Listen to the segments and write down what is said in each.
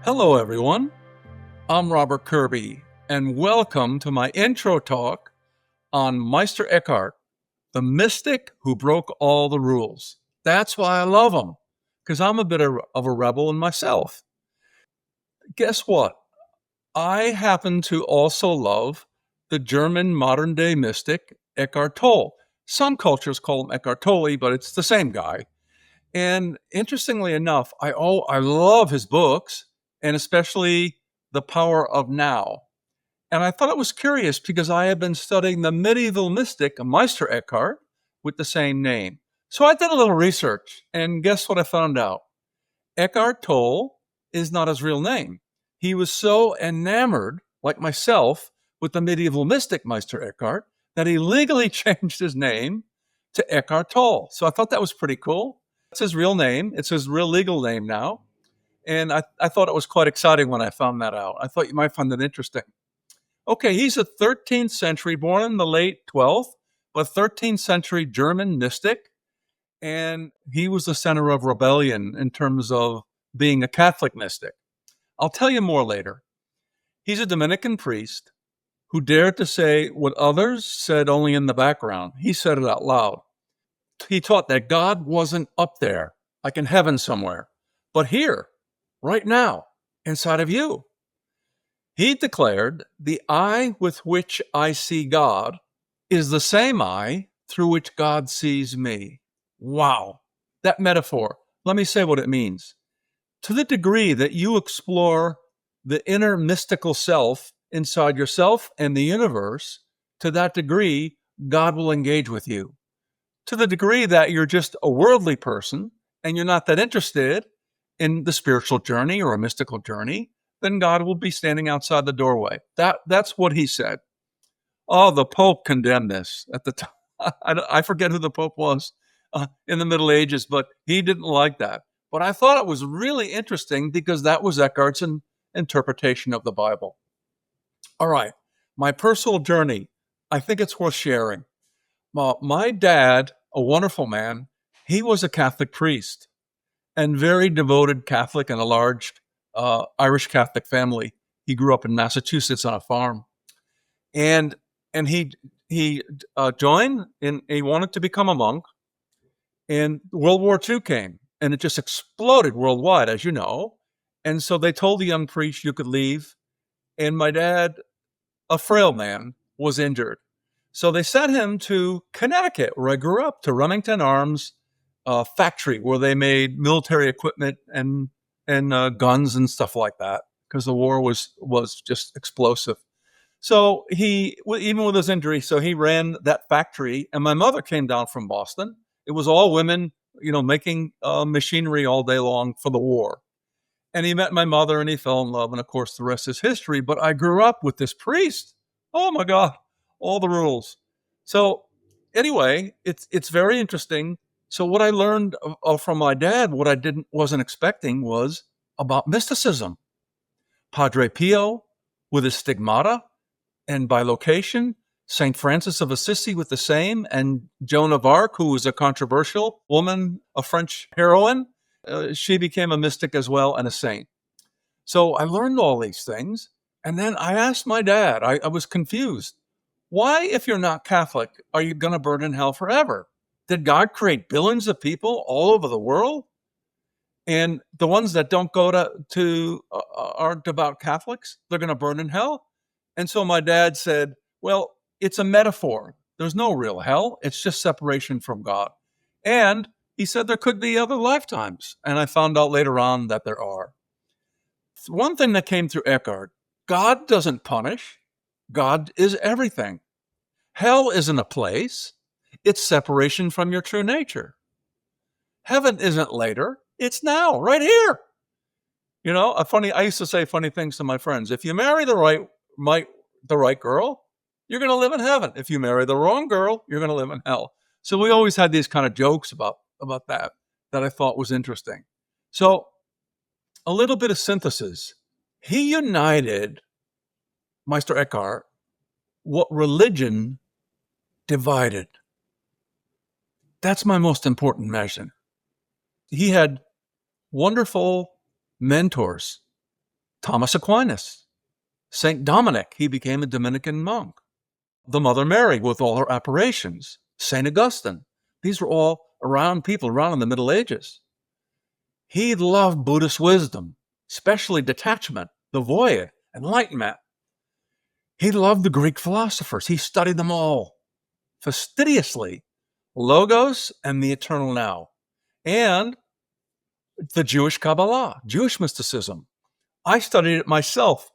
Hello, everyone. I'm Robert Kirby, and welcome to my intro talk on Meister Eckhart, the mystic who broke all the rules. That's why I love him, because I'm a bit of a rebel in myself. Guess what? I happen to also love the German modern day mystic Eckhart Tolle. Some cultures call him Eckhart Tolle, but it's the same guy. And interestingly enough, I love his books, and especially The Power of Now. And I thought it was curious because I had been studying the medieval mystic Meister Eckhart with the same name. So I did a little research, and guess what I found out? Eckhart Tolle is not his real name. He was so enamored, like myself, with the medieval mystic Meister Eckhart that he legally changed his name to Eckhart Tolle. So I thought that was pretty cool. It's his real name. It's his real legal name now. And I thought it was quite exciting when I found that out. I thought you might find that interesting. Okay, he's a 13th century, born in the late 12th, but 13th century German mystic. And he was the center of rebellion in terms of being a Catholic mystic. I'll tell you more later. He's a Dominican priest who dared to say what others said only in the background. He said it out loud. He taught that God wasn't up there, like in heaven somewhere, but here, right now, inside of you. He declared, the eye with which I see God is the same eye through which God sees me. Wow, that metaphor. Let me say what it means. To the degree that you explore the inner mystical self inside yourself and the universe, to that degree, God will engage with you. To the degree that you're just a worldly person and you're not that interested in the spiritual journey or a mystical journey, then God will be standing outside the doorway. That's what he said. Oh, the Pope condemned this at the time. I forget who the Pope was in the Middle Ages, but he didn't like that. But I thought it was really interesting because that was Eckhart's interpretation of the Bible. All right, my personal journey, I think it's worth sharing. My dad, a wonderful man, he was a Catholic priest and very devoted Catholic in a large Irish Catholic family. He grew up in Massachusetts on a farm, and he joined and he wanted to become a monk. And World War II came, and it just exploded worldwide, as you know. And so they told the young priest you could leave. And my dad, a frail man, was injured. So they sent him to Connecticut, where I grew up, to Remington Arms factory, where they made military equipment and guns and stuff like that, because the war was just explosive. So he, even with his injury, so he ran that factory. And my mother came down from Boston. It was all women, making machinery all day long for the war. And he met my mother and he fell in love. And of course, the rest is history. But I grew up with this priest. Oh my God, all the rules. So anyway, it's very interesting. So what I learned from my dad, what I wasn't expecting, was about mysticism. Padre Pio with his stigmata, and by location, St. Francis of Assisi with the same, and Joan of Arc, who was a controversial woman, a French heroine. She became a mystic as well and a saint. So I learned all these things. And then I asked my dad, I was confused. Why, if you're not Catholic, are you going to burn in hell forever? Did God create billions of people all over the world? And the ones that don't go to aren't devout Catholics, they're going to burn in hell? And so my dad said, well, it's a metaphor. There's no real hell. It's just separation from God. And he said there could be other lifetimes. And I found out later on that there are. One thing that came through Eckhart, God doesn't punish. God is everything. Hell isn't a place. It's separation from your true nature. Heaven isn't later. It's now, right here. I used to say funny things to my friends. If you marry the right girl, you're going to live in heaven. If you marry the wrong girl, you're going to live in hell. So we always had these kind of jokes about that I thought was interesting. So a little bit of synthesis. He united, Meister Eckhart, what religion divided. That's my most important measure. He had wonderful mentors Thomas Aquinas, St. Dominic, he became a Dominican monk. The Mother Mary with all her apparitions, St. Augustine. These were all people around in the Middle Ages. He loved Buddhist wisdom, especially detachment, the void, enlightenment. He loved the Greek philosophers. He studied them all fastidiously, Logos and the eternal now, and the Jewish Kabbalah, Jewish mysticism. I studied it myself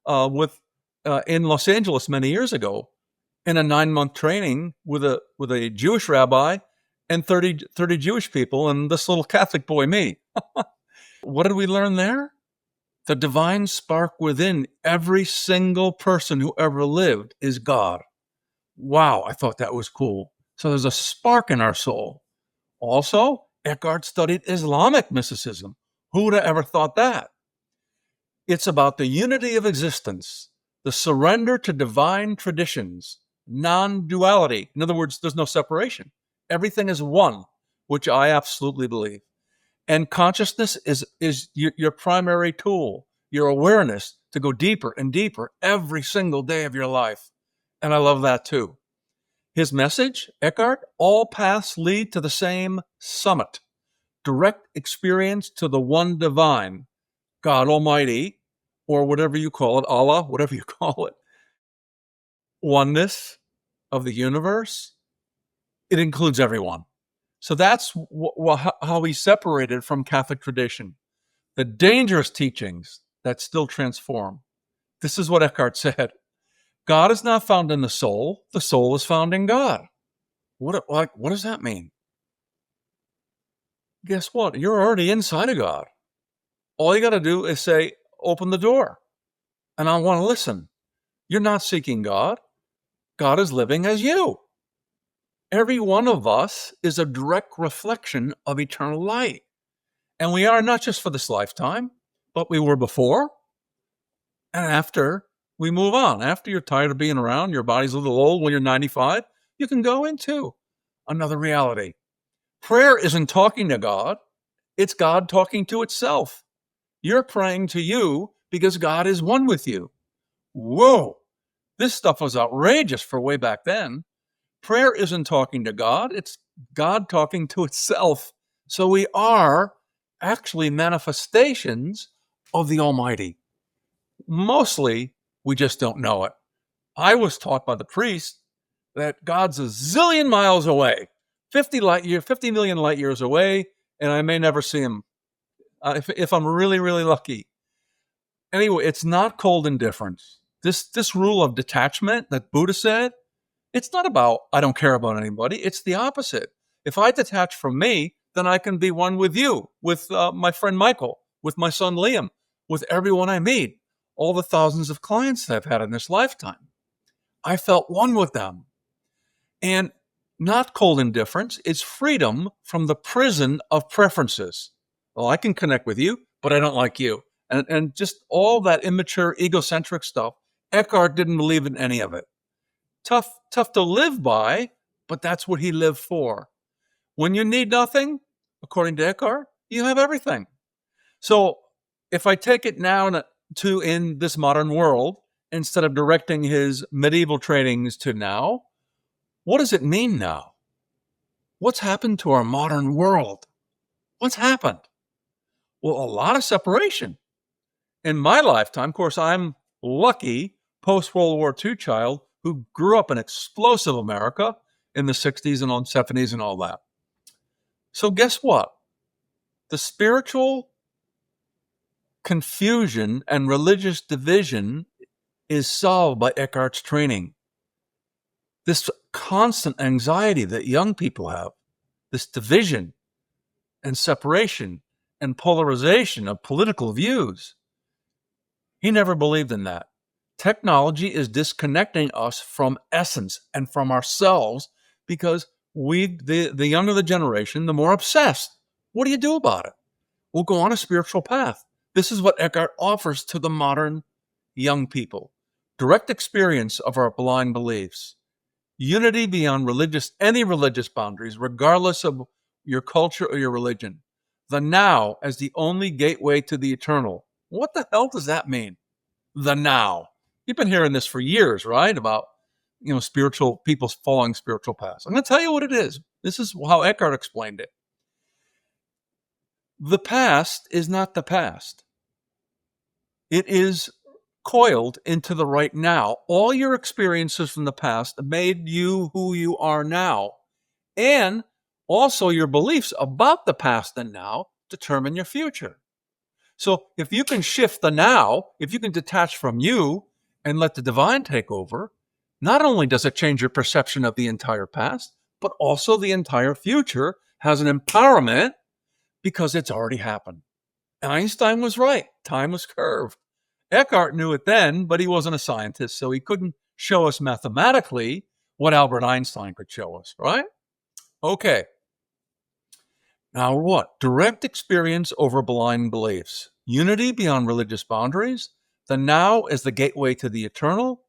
in Los Angeles many years ago in a 9-month training with a Jewish rabbi and 30 Jewish people and this little Catholic boy, me. What did we learn there? The divine spark within every single person who ever lived is God. Wow, I thought that was cool. So there's a spark in our soul. Also, Eckhart studied Islamic mysticism. Who would have ever thought that? It's about the unity of existence, the surrender to divine traditions, non-duality. In other words, there's no separation. Everything is one, which I absolutely believe. And consciousness is your primary tool, your awareness to go deeper and deeper every single day of your life. And I love that too. His message, Eckhart, all paths lead to the same summit, direct experience to the one divine, God Almighty, or whatever you call it, Allah, whatever you call it. Oneness of the universe, it includes everyone. So that's how he separated from Catholic tradition. The dangerous teachings that still transform. This is what Eckhart said. God is not found in the soul is found in God. What does that mean? Guess what? You're already inside of God. All you got to do is say, open the door. And I want to listen. You're not seeking God. God is living as you. Every one of us is a direct reflection of eternal light. And we are not just for this lifetime, but we were before and after we move on. After you're tired of being around, your body's a little old when you're 95, you can go into another reality. Prayer isn't talking to God. It's God talking to itself. You're praying to you because God is one with you. Whoa, this stuff was outrageous for way back then. Prayer isn't talking to God. It's God talking to itself. So we are actually manifestations of the Almighty. Mostly, we just don't know it. I was taught by the priest that God's a zillion miles away, 50 million light years away, and I may never see him if I'm really, really lucky. Anyway, it's not cold indifference. This rule of detachment that Buddha said, it's not about I don't care about anybody. It's the opposite. If I detach from me, then I can be one with you, with my friend Michael, with my son Liam, with everyone I meet, all the thousands of clients that I've had in this lifetime. I felt one with them. And not cold indifference, it's freedom from the prison of preferences. Well, I can connect with you, but I don't like you. And just all that immature, egocentric stuff. Eckhart didn't believe in any of it. Tough to live by, but that's what he lived for. When you need nothing, according to Eckhart, you have everything. So if I take it now to in this modern world, instead of directing his medieval trainings to now, what does it mean now? What's happened to our modern world? What's happened? Well, a lot of separation. In my lifetime, of course, I'm lucky post-World War II child who grew up in explosive America in the 60s and 70s and all that. So guess what? The spiritual confusion and religious division is solved by Eckhart's training. This constant anxiety that young people have, this division and separation and polarization of political views, he never believed in that. Technology is disconnecting us from essence and from ourselves because the younger the generation, the more obsessed. What do you do about it? We'll go on a spiritual path. This is what Eckhart offers to the modern young people. Direct experience of our blind beliefs. Unity beyond any religious boundaries, regardless of your culture or your religion. The now as the only gateway to the eternal. What the hell does that mean? The now. You've been hearing this for years, right? About, spiritual people following spiritual paths. I'm going to tell you what it is. This is how Eckhart explained it. The past is not the past. It is coiled into the right now. All your experiences from the past made you who you are now. And also your beliefs about the past and now determine your future. So if you can shift the now, if you can detach from you and let the divine take over, not only does it change your perception of the entire past, but also the entire future has an empowerment because it's already happened. Einstein was right. Time was curved. Eckhart knew it then, but he wasn't a scientist, so he couldn't show us mathematically what Albert Einstein could show us, right? Okay. Now what? Direct experience over blind beliefs. Unity beyond religious boundaries. The now is the gateway to the eternal,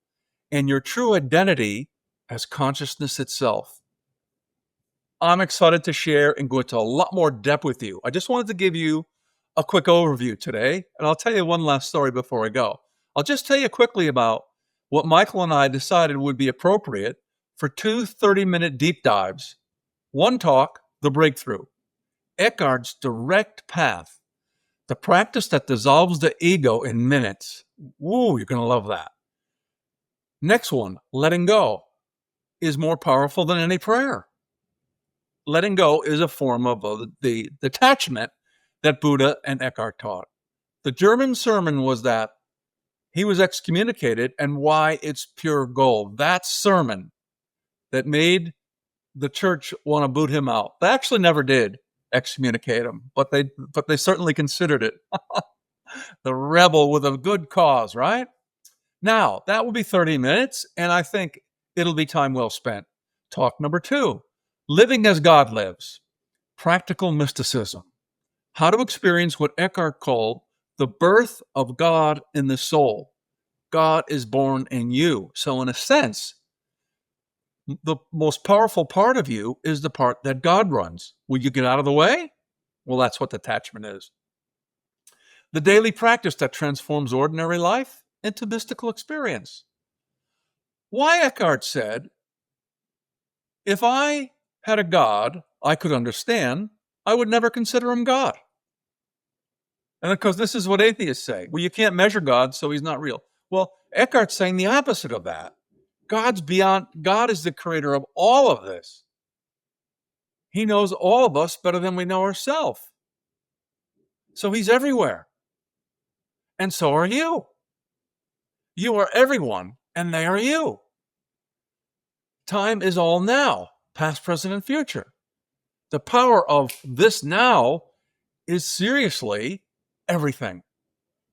and your true identity as consciousness itself. I'm excited to share and go into a lot more depth with you. I just wanted to give you a quick overview today, and I'll tell you one last story before I go. I'll just tell you quickly about what Michael and I decided would be appropriate for 2 30-minute deep dives. One talk, the breakthrough. Eckhart's direct path, the practice that dissolves the ego in minutes. Woo, you're going to love that. Next one, letting go, is more powerful than any prayer. Letting go is a form of the detachment that Buddha and Eckhart taught. The German sermon was that he was excommunicated and why it's pure gold. That sermon that made the church want to boot him out. They actually never did excommunicate him, but they certainly considered it. The rebel with a good cause, right? Now, that will be 30 minutes, and I think it'll be time well spent. Talk number 2, living as God lives, practical mysticism. How to experience what Eckhart called the birth of God in the soul. God is born in you. So in a sense, the most powerful part of you is the part that God runs. Will you get out of the way? Well, that's what detachment is. The daily practice that transforms ordinary life into mystical experience. Why Eckhart said, if I had a God I could understand, I would never consider him God. And because this is what atheists say. Well, you can't measure God, so he's not real. Well, Eckhart's saying the opposite of that. God's beyond, God is the creator of all of this. He knows all of us better than we know ourselves. So he's everywhere. And so are you. You are everyone, and they are you. Time is all now, past, present, and future. The power of this now is seriously everything.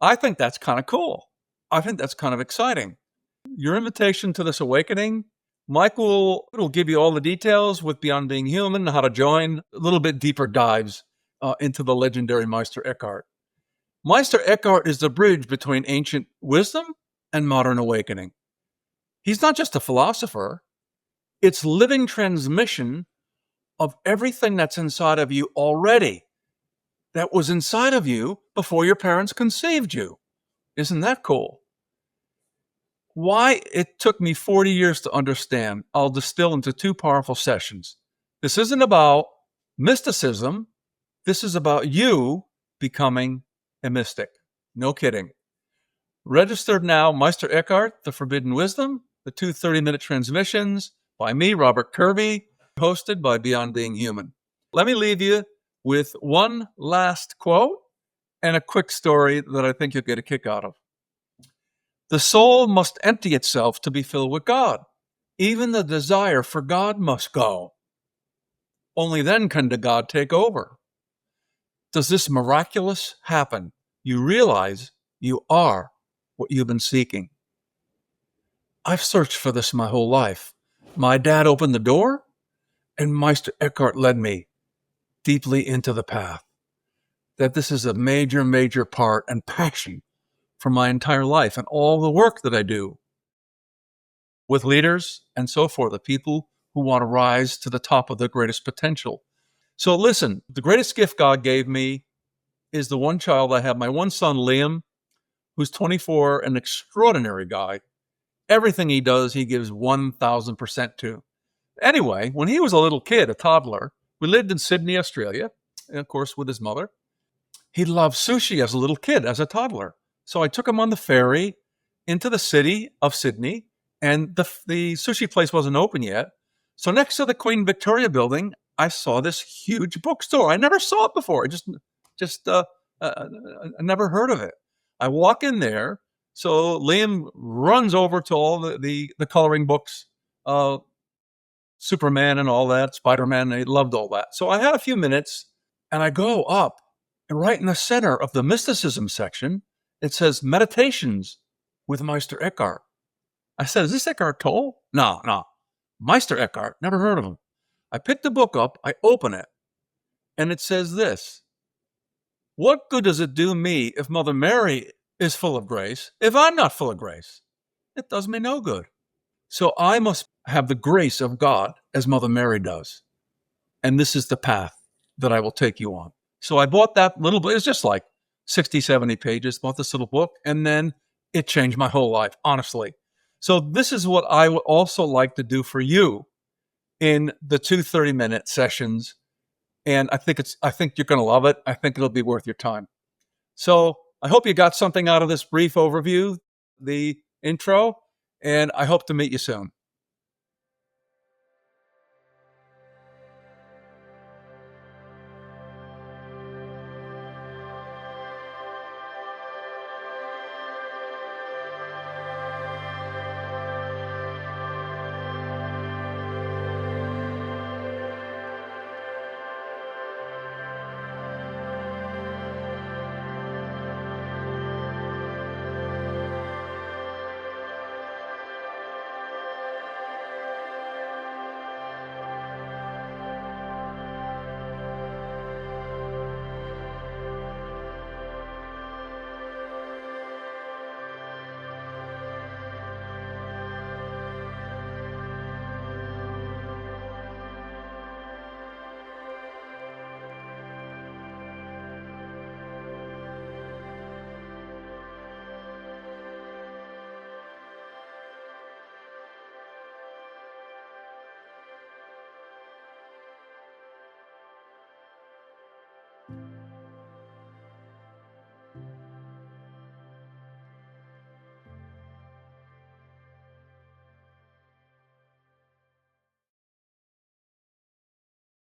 I think that's kind of cool. I think that's kind of exciting. Your invitation to this awakening, Mike will give you all the details with Beyond Being Human, how to join, a little bit deeper dives into the legendary Meister Eckhart. Meister Eckhart is the bridge between ancient wisdom and modern awakening. He's not just a philosopher. It's living transmission of everything that's inside of you already, that was inside of you before your parents conceived you. Isn't that cool? Why it took me 40 years to understand, I'll distill into 2 powerful sessions. This isn't about mysticism. This is about you becoming a mystic. No kidding. Registered now, Meister Eckhart, The Forbidden Wisdom, the 2 30-minute transmissions by me, Robert Kirby, hosted by Beyond Being Human. Let me leave you with one last quote and a quick story that I think you'll get a kick out of. The soul must empty itself to be filled with God. Even the desire for God must go. Only then can the God take over. Does this miraculous happen? You realize you are what you've been seeking. I've searched for this my whole life. My dad opened the door, and Meister Eckhart led me deeply into the path. That this is a major, major part and passion for my entire life and all the work that I do with leaders and so forth, the people who want to rise to the top of their greatest potential. So listen, the greatest gift God gave me is the one child I have, my one son, Liam. who's 24, an extraordinary guy. Everything he does, he gives 1,000% to. Anyway, when he was a little kid, a toddler, we lived in Sydney, Australia, and of course with his mother. He loved sushi as a little kid, as a toddler. So I took him on the ferry into the city of Sydney, and the sushi place wasn't open yet. So next to the Queen Victoria building, I saw this huge bookstore. I never saw it before. I never heard of it. I walk in there. So Liam runs over to all the coloring books, Superman and all that, Spider-Man. He loved all that. So I had a few minutes, and I go up, and right in the center of the mysticism section, it says Meditations with Meister Eckhart. I said, is this Eckhart Tolle? No. Meister Eckhart. Never heard of him. I pick the book up, I open it, and it says this: what good does it do me if Mother Mary is full of grace if I'm not full of grace? It does me no good. So I must have the grace of God as Mother Mary does. And this is the path that I will take you on. So I bought that little book. It's just like 60, 70 pages, bought this little book, and then it changed my whole life, honestly. So this is what I would also like to do for you in the 2 30-minute sessions. And I think you're going to love it. I think it'll be worth your time. So I hope you got something out of this brief overview, the intro, and I hope to meet you soon.